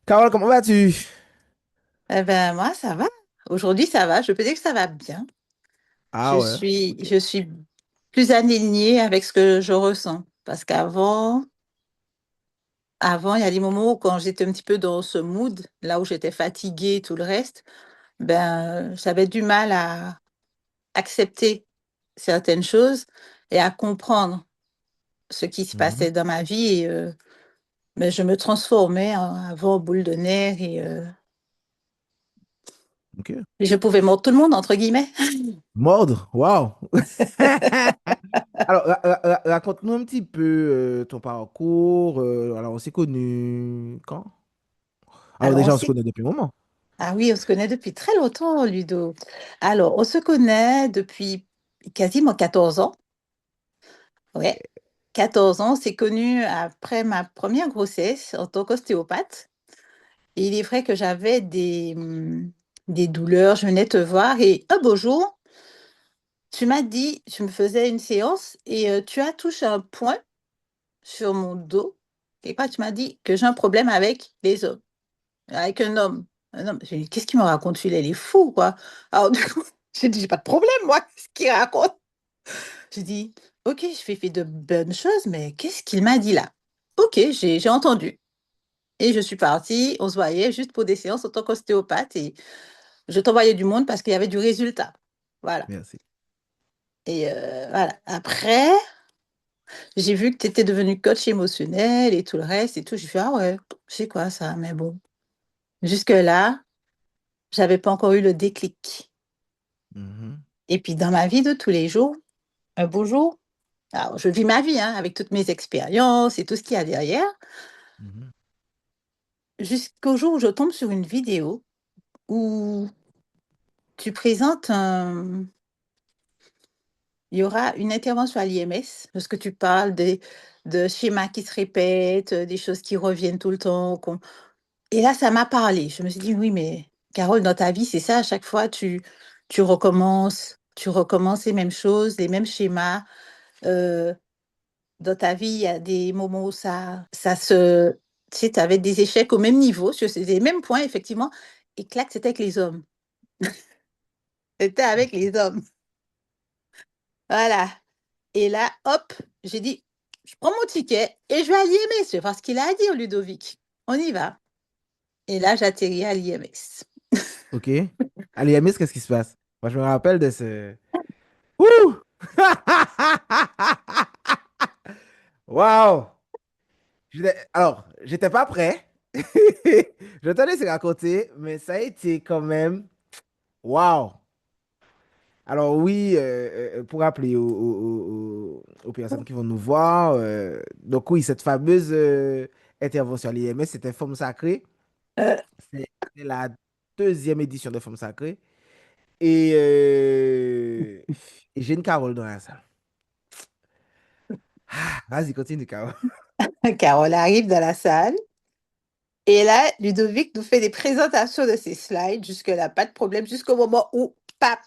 Carole, comment vas-tu? Eh ben, moi, ça va. Aujourd'hui, ça va. Je peux dire que ça va bien. Ah Je ouais. suis, je suis plus alignée avec ce que je ressens. Parce qu'avant, il y a des moments où quand j'étais un petit peu dans ce mood, là où j'étais fatiguée et tout le reste, ben, j'avais du mal à accepter certaines choses et à comprendre ce qui se Mhm. passait dans ma vie. Mais je me transformais avant boule de neige Ok. et je pouvais mordre tout le monde, entre guillemets. Mordre, waouh. Alors, raconte-nous un petit peu ton parcours. Alors, on s'est connus quand? Alors, Alors, on déjà, on se s'est connaît depuis un moment. Ah oui, on se connaît depuis très longtemps, Ludo. Alors, on se connaît depuis quasiment 14 ans. Ouais, 14 ans. On s'est connus après ma première grossesse en tant qu'ostéopathe. Et il est vrai que j'avais des douleurs. Je venais te voir et un beau jour, tu m'as dit, tu me faisais une séance et tu as touché un point sur mon dos. Et quoi, tu m'as dit que j'ai un problème avec les hommes, avec un homme. Un homme. J'ai dit, qu'est-ce qu'il me raconte, celui-là, il est fou, quoi. Alors, du coup, j'ai dit, j'ai pas de problème, moi, qu'est-ce qu'il raconte? J'ai dit, ok, je fais de bonnes choses, mais qu'est-ce qu'il m'a dit là? Ok, j'ai entendu. Et je suis partie, on se voyait juste pour des séances en tant qu'ostéopathe et je t'envoyais du monde parce qu'il y avait du résultat. Voilà. Merci. Et voilà. Après, j'ai vu que tu étais devenu coach émotionnel et tout le reste et tout. J'ai fait, ah ouais, c'est quoi ça? Mais bon, jusque-là, j'avais pas encore eu le déclic. Mhm. Et puis dans ma vie de tous les jours, un beau jour, alors je vis ma vie hein, avec toutes mes expériences et tout ce qu'il y a derrière, Mhm. jusqu'au jour où je tombe sur une vidéo où tu présentes il y aura une intervention à l'IMS, parce que tu parles de schémas qui se répètent, des choses qui reviennent tout le temps. Et là, ça m'a parlé. Je me suis dit, oui, mais Carole, dans ta vie, c'est ça, à chaque fois, tu recommences les mêmes choses, les mêmes schémas. Euh, dans ta vie, il y a des moments où ça se... Tu sais, tu avais des échecs au même niveau, sur les mêmes points, effectivement. Et clac, c'était avec les hommes. C'était avec les hommes. Voilà. Et là, hop, j'ai dit, je prends mon ticket et je vais à l'IMS. Je vais voir ce qu'il a à dire, Ludovic. On y va. Et là, j'atterris à l'IMS. Ok. Allez, Yamis, qu'est-ce qui se passe? Moi, je me rappelle de ce... Ouh! Waouh! Alors, j'étais pas prêt. Je te laisse raconter, mais ça a été quand même... Waouh! Alors oui, pour rappeler aux personnes qui vont nous voir, donc oui, cette fameuse intervention à l'IMS, c'était Forme Sacrée. C'est la deuxième édition de Forme Sacrée. Et, euh, et j'ai une Carole dans la salle. Ah, vas-y, continue, Carole. Carole arrive dans la salle. Et là, Ludovic nous fait des présentations de ses slides. Jusque-là, pas de problème. Jusqu'au moment où, pap,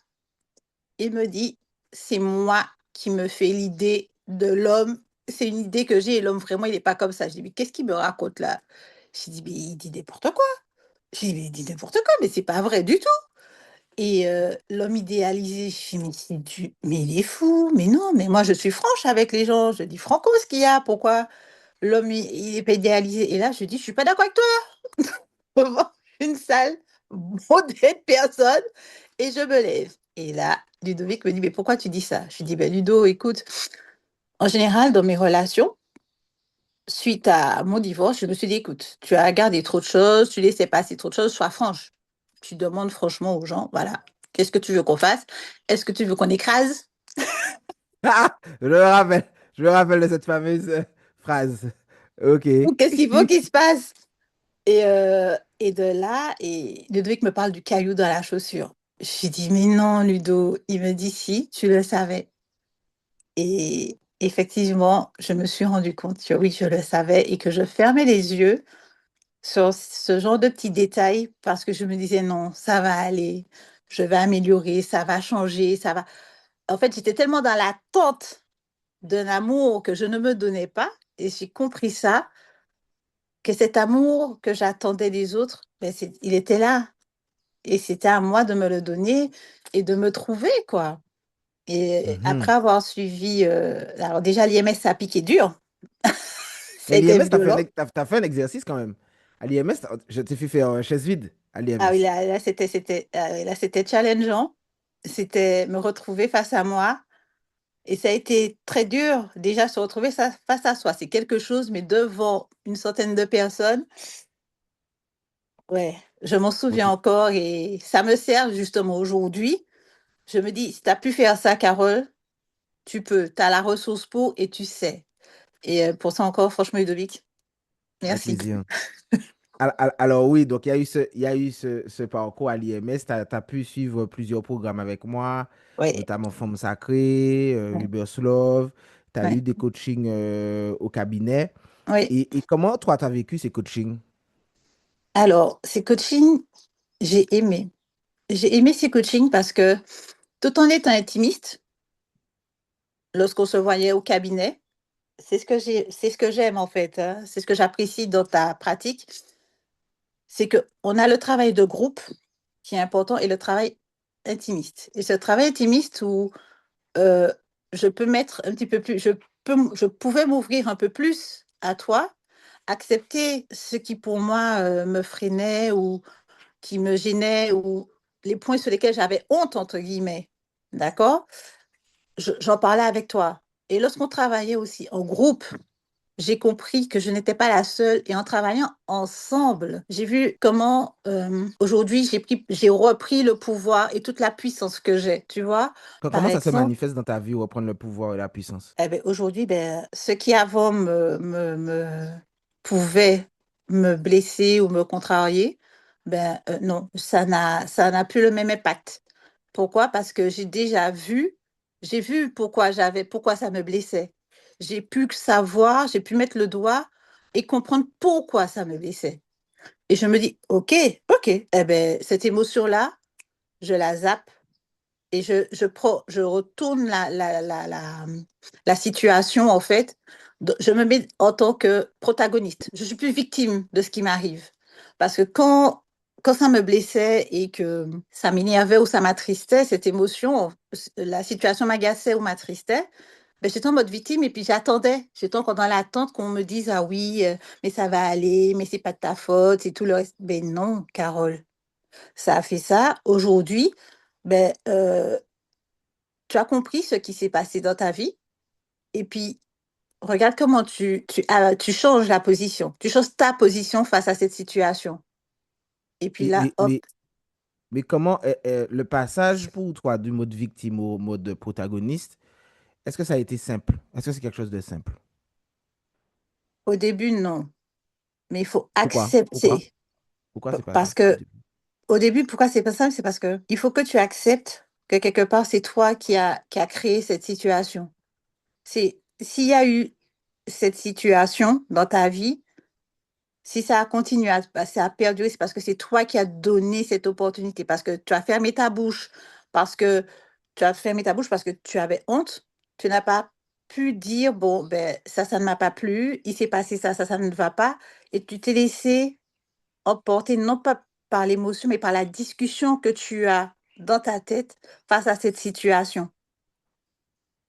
il me dit, c'est moi qui me fais l'idée de l'homme. C'est une idée que j'ai et l'homme, vraiment, il n'est pas comme ça. Je dis, mais qu'est-ce qu'il me raconte là? Je dis, mais il dit n'importe quoi. Je dis, mais il dit n'importe quoi, mais c'est pas vrai du tout. Et l'homme idéalisé, je dis, mais il est fou. Mais non, mais moi, je suis franche avec les gens. Je dis, Franco, ce qu'il y a, pourquoi l'homme, il est pas idéalisé? Et là, je dis, je suis pas d'accord avec toi. Devant une salle bondée de personnes et je me lève. Et là, Ludovic me dit, mais pourquoi tu dis ça? Je lui dis, ben Ludo, écoute, en général, dans mes relations, suite à mon divorce, je me suis dit, écoute, tu as gardé trop de choses, tu laissais passer trop de choses, sois franche. Tu demandes franchement aux gens, voilà, qu'est-ce que tu veux qu'on fasse? Est-ce que tu veux qu'on écrase? Ah, je me rappelle de cette fameuse phrase. Ok. Ou qu'est-ce qu'il faut qu'il se passe? Et de là, et Ludovic me parle du caillou dans la chaussure. Je lui dis, mais non, Ludo. Il me dit, si, tu le savais. Et effectivement, je me suis rendu compte que oui, je le savais et que je fermais les yeux sur ce genre de petits détails parce que je me disais, non, ça va aller, je vais améliorer, ça va changer, ça va. En fait, j'étais tellement dans l'attente d'un amour que je ne me donnais pas et j'ai compris ça que cet amour que j'attendais des autres, ben il était là. Et c'était à moi de me le donner et de me trouver, quoi. Et après Mhm. avoir suivi, alors déjà l'IMS, ça a piqué dur, ça Mais a été l'IMS, violent. t'as fait un exercice quand même. À l'IMS, je t'ai fait faire une chaise vide à Ah oui, l'IMS. là, c'était challengeant. C'était me retrouver face à moi. Et ça a été très dur, déjà, se retrouver face à soi. C'est quelque chose, mais devant une centaine de personnes, ouais, je m'en souviens Ok. encore et ça me sert justement aujourd'hui. Je me dis, si tu as pu faire ça, Carole, tu peux. Tu as la ressource pour et tu sais. Et pour ça encore, franchement, Ludovic, Avec merci. plaisir. Alors oui, donc il y a eu ce parcours à l'IMS. Tu as pu suivre plusieurs programmes avec moi, Oui, notamment Forme Sacrée, ouais, Rebirth Love. Tu as eu ouais, des coachings au cabinet. oui. Et comment toi, tu as vécu ces coachings? Alors, ces coachings, j'ai aimé. J'ai aimé ces coachings parce que tout en étant intimiste, lorsqu'on se voyait au cabinet, c'est ce que j'aime en fait, hein, c'est ce que j'apprécie dans ta pratique, c'est que on a le travail de groupe qui est important et le travail intimiste. Et ce travail intimiste où euh, je peux mettre un petit peu plus, je pouvais m'ouvrir un peu plus à toi, accepter ce qui pour moi me freinait ou qui me gênait ou les points sur lesquels j'avais honte entre guillemets. D'accord? J'en parlais avec toi. Et lorsqu'on travaillait aussi en groupe, j'ai compris que je n'étais pas la seule et en travaillant ensemble, j'ai vu comment aujourd'hui j'ai repris le pouvoir et toute la puissance que j'ai, tu vois. Par Comment ça se exemple, manifeste dans ta vie, reprendre le pouvoir et la puissance? eh ben, aujourd'hui, ben, ce qui avant pouvait me blesser ou me contrarier, ben, non, ça n'a plus le même impact. Pourquoi? Parce que j'ai vu pourquoi ça me blessait. J'ai pu savoir, j'ai pu mettre le doigt et comprendre pourquoi ça me blessait. Et je me dis, ok, eh ben, cette émotion-là, je la zappe et je retourne la situation, en fait. Je me mets en tant que protagoniste. Je suis plus victime de ce qui m'arrive. Parce que quand ça me blessait et que ça m'énervait ou ça m'attristait, cette émotion, la situation m'agaçait ou m'attristait, ben, j'étais en mode victime et puis j'attendais. J'étais encore dans l'attente qu'on me dise, ah oui, mais ça va aller, mais c'est pas de ta faute, c'est tout le reste. Ben non, Carole, ça a fait ça. Aujourd'hui, ben, tu as compris ce qui s'est passé dans ta vie et puis regarde comment tu changes la position. Tu changes ta position face à cette situation. Et puis Et- là, mais, hop, mais, mais comment le passage pour toi du mode victime au mode protagoniste, est-ce que ça a été simple? Est-ce que c'est quelque chose de simple? au début, non. Mais il faut Pourquoi? Pourquoi? accepter. Pourquoi c'est pas Parce simple au que début? au début, pourquoi c'est pas simple? C'est parce que il faut que tu acceptes que quelque part, c'est toi qui a créé cette situation. S'il y a eu cette situation dans ta vie, si ça a continué à se passer, à perdurer, c'est parce que c'est toi qui as donné cette opportunité, parce que tu as fermé ta bouche, parce que tu as fermé ta bouche parce que tu avais honte. Tu n'as pas pu dire, bon, ben, ça ne m'a pas plu, il s'est passé ça ne va pas. Et tu t'es laissé emporter, non pas par l'émotion, mais par la discussion que tu as dans ta tête face à cette situation.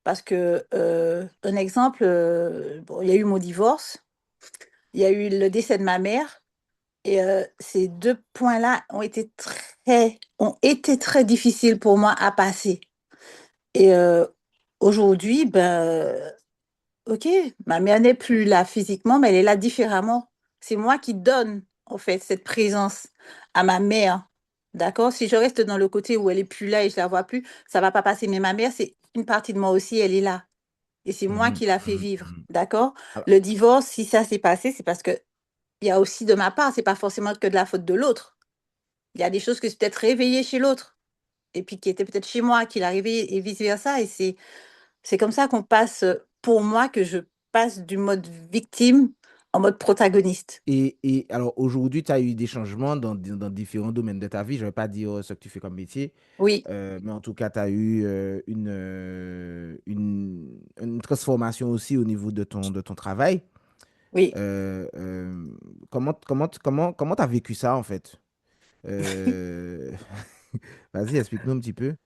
Parce que, un exemple, bon, il y a eu mon divorce, il y a eu le décès de ma mère. Et ces 2 points-là ont été très difficiles pour moi à passer. Et aujourd'hui, ben, OK, ma mère n'est plus là physiquement, mais elle est là différemment. C'est moi qui donne, en fait, cette présence à ma mère. D'accord? Si je reste dans le côté où elle est plus là et je la vois plus, ça va pas passer. Mais ma mère, c'est une partie de moi aussi, elle est là. Et c'est moi Mhm, qui la fais mhm, vivre. mhm. D'accord? Alors, Le divorce, si ça s'est passé, c'est parce que il y a aussi de ma part, c'est pas forcément que de la faute de l'autre. Il y a des choses que c'est peut-être réveillées chez l'autre et puis qui étaient peut-être chez moi, qui l'a réveillé et vice-versa. Et c'est comme ça qu'on passe, pour moi, que je passe du mode victime en mode protagoniste. et alors aujourd'hui, tu as eu des changements dans différents domaines de ta vie. Je ne vais pas dire ce que tu fais comme métier, Oui, mais en tout cas, tu as eu une transformation aussi au niveau de ton travail. Oui. Euh, euh, comment t'as vécu ça, en fait? Euh, Vas-y, explique-nous un petit peu.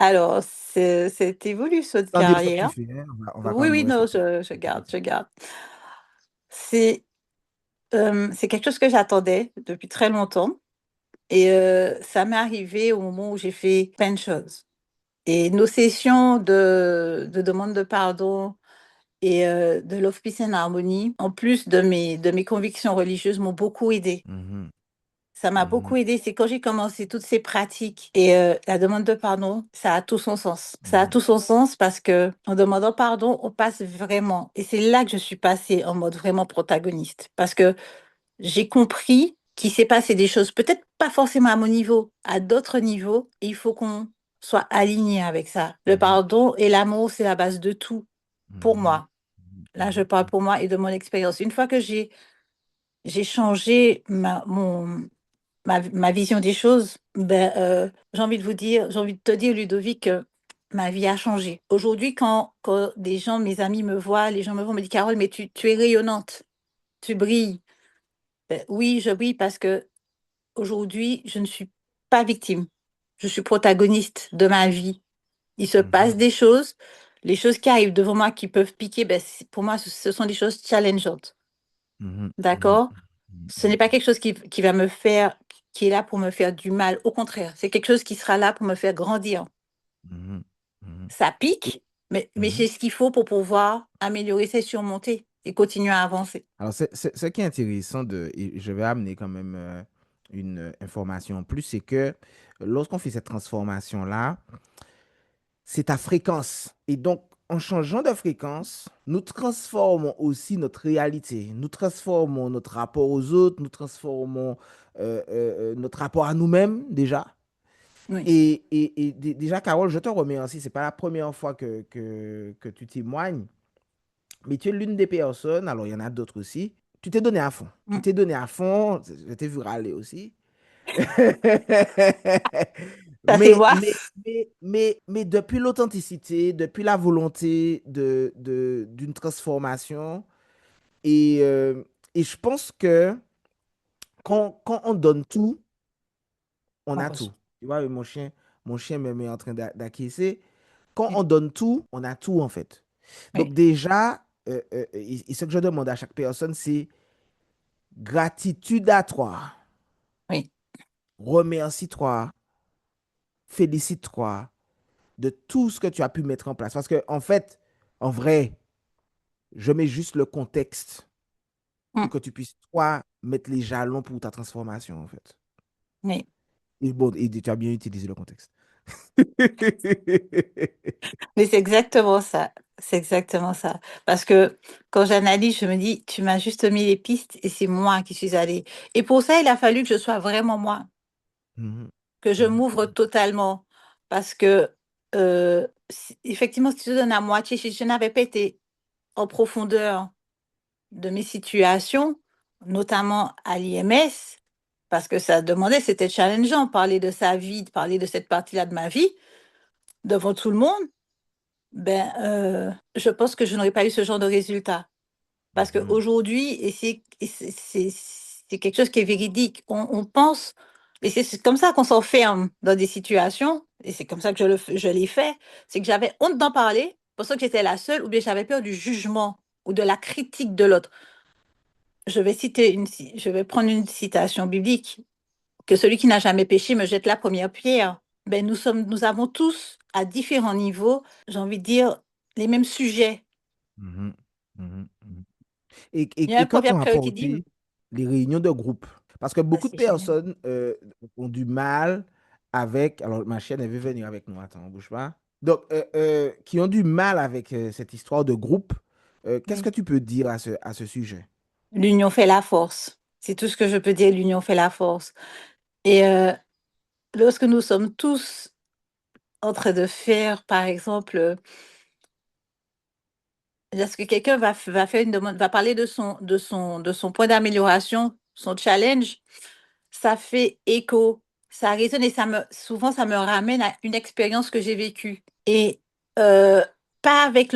Alors, cette évolution de Sans dire ce que tu carrière, fais, hein, on va quand oui, même oui, rester non, sur je ce que tu garde, fais. je garde. C'est c'est quelque chose que j'attendais depuis très longtemps. Et ça m'est arrivé au moment où j'ai fait plein de choses. Et nos sessions de demande de pardon et de Love, Peace and Harmony, en plus de mes convictions religieuses, m'ont beaucoup aidé. Mhm, Ça m'a beaucoup mhm, aidé. C'est quand j'ai commencé toutes ces pratiques et la demande de pardon, ça a tout son sens. Ça a mhm, tout son sens parce que en demandant pardon, on passe vraiment. Et c'est là que je suis passée en mode vraiment protagoniste. Parce que j'ai compris qu'il s'est passé des choses, peut-être pas forcément à mon niveau, à d'autres niveaux, et il faut qu'on soit aligné avec ça. Le mhm, pardon et l'amour, c'est la base de tout pour mhm, moi. Là, je mhm, parle pour moi et de mon expérience. Une fois que j'ai changé ma vision des choses, ben, j'ai envie de vous dire, j'ai envie de te dire, Ludovic, que ma vie a changé. Aujourd'hui, quand des gens, mes amis me voient, les gens me voient, me disent, Carole, mais tu es rayonnante, tu brilles. Ben, oui, je brille parce que aujourd'hui, je ne suis pas victime. Je suis protagoniste de ma vie. Il se passe mhm, des choses, les choses qui arrivent devant moi qui peuvent piquer, ben, pour moi, ce sont des choses challengeantes. mhm, mhm, D'accord? Ce n'est mhm, pas quelque chose qui va me faire, qui est là pour me faire du mal. Au contraire, c'est quelque chose qui sera là pour me faire grandir. mhm, mhm. Ça Et- pique, mais mhm. c'est ce qu'il faut pour pouvoir améliorer, c'est surmonter et continuer à avancer. Alors, ce qui est intéressant, et je vais amener quand même une information en plus, c'est que lorsqu'on fait cette transformation-là, c'est ta fréquence. Et donc, en changeant de fréquence, nous transformons aussi notre réalité. Nous transformons notre rapport aux autres, nous transformons notre rapport à nous-mêmes déjà. Oui. Et déjà, Carole, je te remercie. C'est pas la première fois que tu témoignes, mais tu es l'une des personnes, alors il y en a d'autres aussi, tu t'es donné à fond. Tu Mm. t'es donné à fond, je t'ai vu râler aussi. Ça, c'est Mais, moi. mais, mais depuis l'authenticité, depuis la volonté d'une transformation, et, euh, et je pense que quand on donne tout, on On a reçoit. tout. Tu vois, mon chien me met en train d'acquiescer. Quand Oui. on donne tout, on a tout en fait. Donc Oui. déjà, et ce que je demande à chaque personne, c'est gratitude à toi, Oui. remercie-toi, félicite-toi de tout ce que tu as pu mettre en place. Parce que, en fait, en vrai, je mets juste le contexte Mm. pour que tu puisses, toi, mettre les jalons pour ta transformation, en fait. Oui. Et bon, et tu as bien utilisé le contexte. Mais c'est exactement ça. C'est exactement ça. Parce que quand j'analyse, je me dis, tu m'as juste mis les pistes et c'est moi qui suis allée. Et pour ça, il a fallu que je sois vraiment moi, Mhm, que je mhm, m'ouvre totalement. Parce que, effectivement, si tu te donnes à moitié, si je n'avais pas été en profondeur de mes situations, notamment à l'IMS, parce que ça demandait, c'était challengeant, parler de sa vie, de parler de cette partie-là de ma vie devant tout le monde. Ben, je pense que je n'aurais pas eu ce genre de résultat. Parce mhm, qu'aujourd'hui, c'est quelque chose qui est véridique, on pense, et c'est comme ça qu'on s'enferme dans des situations, et c'est comme ça que je l'ai fait, c'est que j'avais honte d'en parler, parce que j'étais la seule, ou bien j'avais peur du jugement ou de la critique de l'autre. Je vais prendre une citation biblique, que celui qui n'a jamais péché me jette la première pierre. Ben, nous avons tous, à différents niveaux, j'ai envie de dire, les mêmes sujets. mhm, mhm, mhm. Il y a un Et quand on proverbe a créole qui dit, apporté les réunions de groupe, parce que ça beaucoup de c'est génial. personnes ont du mal avec, alors ma chienne elle veut venir avec nous, attends, bouge pas. Donc, qui ont du mal avec cette histoire de groupe, qu'est-ce que Oui. tu peux dire à ce sujet? L'union fait la force. C'est tout ce que je peux dire, l'union fait la force. Et lorsque nous sommes tous en train de faire, par exemple, lorsque quelqu'un va faire une demande, va parler de son point d'amélioration, son challenge, ça fait écho, ça résonne et souvent ça me ramène à une expérience que j'ai vécue. Et pas avec,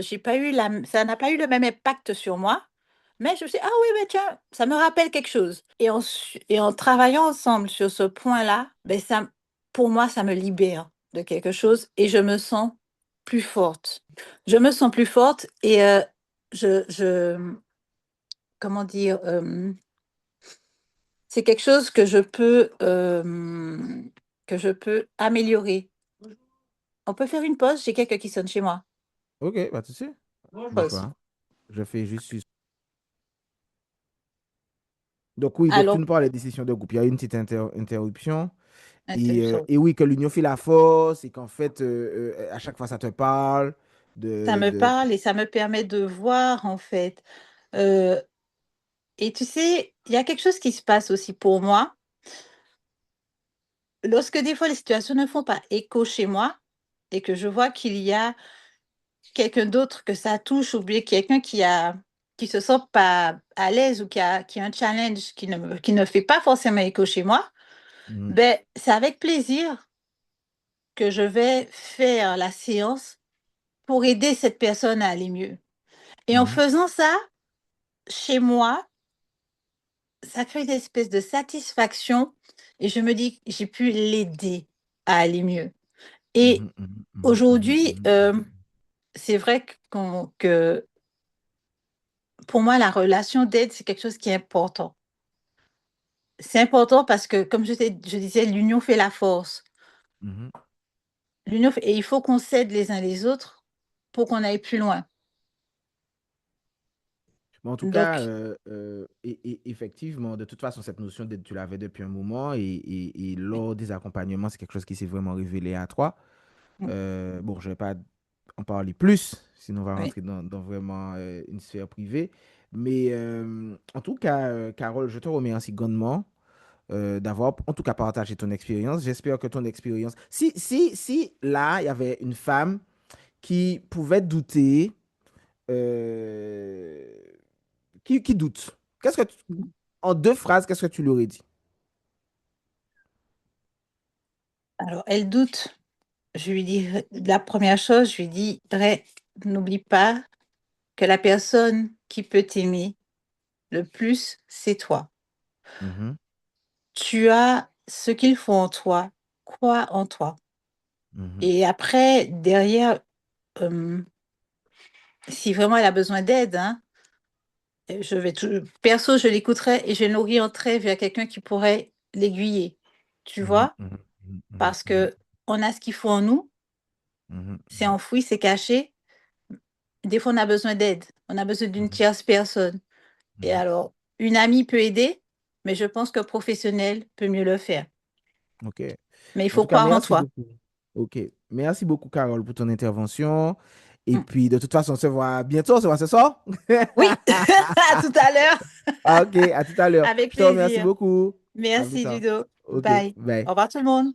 j'ai pas eu ça n'a pas eu le même impact sur moi, mais je me suis dit, ah oui, mais tiens, ça me rappelle quelque chose. Et en travaillant ensemble sur ce point-là, ben ça, pour moi, ça me libère de quelque chose et je me sens plus forte. Je me sens plus forte et je, comment dire, c'est quelque chose que je peux améliorer. On peut faire une pause, j'ai quelqu'un qui sonne chez moi. Ok, pas de souci. Bouge Pause. pas. Je fais juste. Donc oui, donc tu Alors, nous parles des décisions de groupe. Il y a eu une petite interruption. interruption. Et oui, que l'union fait la force et qu'en fait, à chaque fois, ça te parle Ça me de... parle et ça me permet de voir, en fait. Euh, et tu sais, il y a quelque chose qui se passe aussi pour moi. Lorsque des fois les situations ne font pas écho chez moi et que je vois qu'il y a quelqu'un d'autre que ça touche ou bien quelqu'un qui se sent pas à l'aise ou qui a un challenge qui ne fait pas forcément écho chez moi, Mhm, ben, c'est avec plaisir que je vais faire la séance pour aider cette personne à aller mieux. Et en mhm, faisant ça, chez moi, ça fait une espèce de satisfaction et je me dis que j'ai pu l'aider à aller mieux. Et mhm, mhm, mhm, mhm, aujourd'hui, mhm, mhm. c'est vrai que pour moi, la relation d'aide, c'est quelque chose qui est important. C'est important parce que, comme je disais, l'union fait la force. Mhm. Et il faut qu'on s'aide les uns les autres pour qu'on aille plus loin. Mais en tout cas, Donc, effectivement, de toute façon, cette notion d'aide, tu l'avais depuis un moment et lors des accompagnements, c'est quelque chose qui s'est vraiment révélé à toi. mm, Bon, je ne vais pas en parler plus, sinon on va oui, rentrer dans vraiment une sphère privée. Mais en tout cas, Carole, je te remercie grandement d'avoir en tout cas partagé ton expérience. J'espère que ton expérience... Si là, il y avait une femme qui pouvait douter, euh, qui doute, mm. en deux phrases, qu'est-ce que tu lui aurais dit? Alors, elle doute. Je lui dis, la première chose, je lui dirais, n'oublie pas que la personne qui peut t'aimer le plus, c'est toi. Mhm, Tu as ce qu'il faut en toi, crois en toi. mhm, Et après, derrière, euh, si vraiment elle a besoin d'aide, hein, perso, je l'écouterai et je l'orienterai vers quelqu'un qui pourrait l'aiguiller. Tu mhm, vois? mhm, mhm, mhm, Parce mhm, que on a ce qu'il faut en nous, mhm, c'est mhm. enfoui, c'est caché. Des fois, on a besoin d'aide. On a besoin d'une Mhm, tierce personne. Et mhm. alors, une amie peut aider, mais je pense qu'un professionnel peut mieux le faire. OK. Mais il En faut tout cas, croire en merci toi. beaucoup. OK. Merci beaucoup, Carole, pour ton intervention. Et Mm. puis, de toute façon, on se voit bientôt. On se voit ce soir. Oui, à tout à l'heure. OK, à tout à l'heure. Avec Je te remercie plaisir. beaucoup. À plus Merci, tard. Ludo. OK, Bye. Au bye. revoir tout le monde.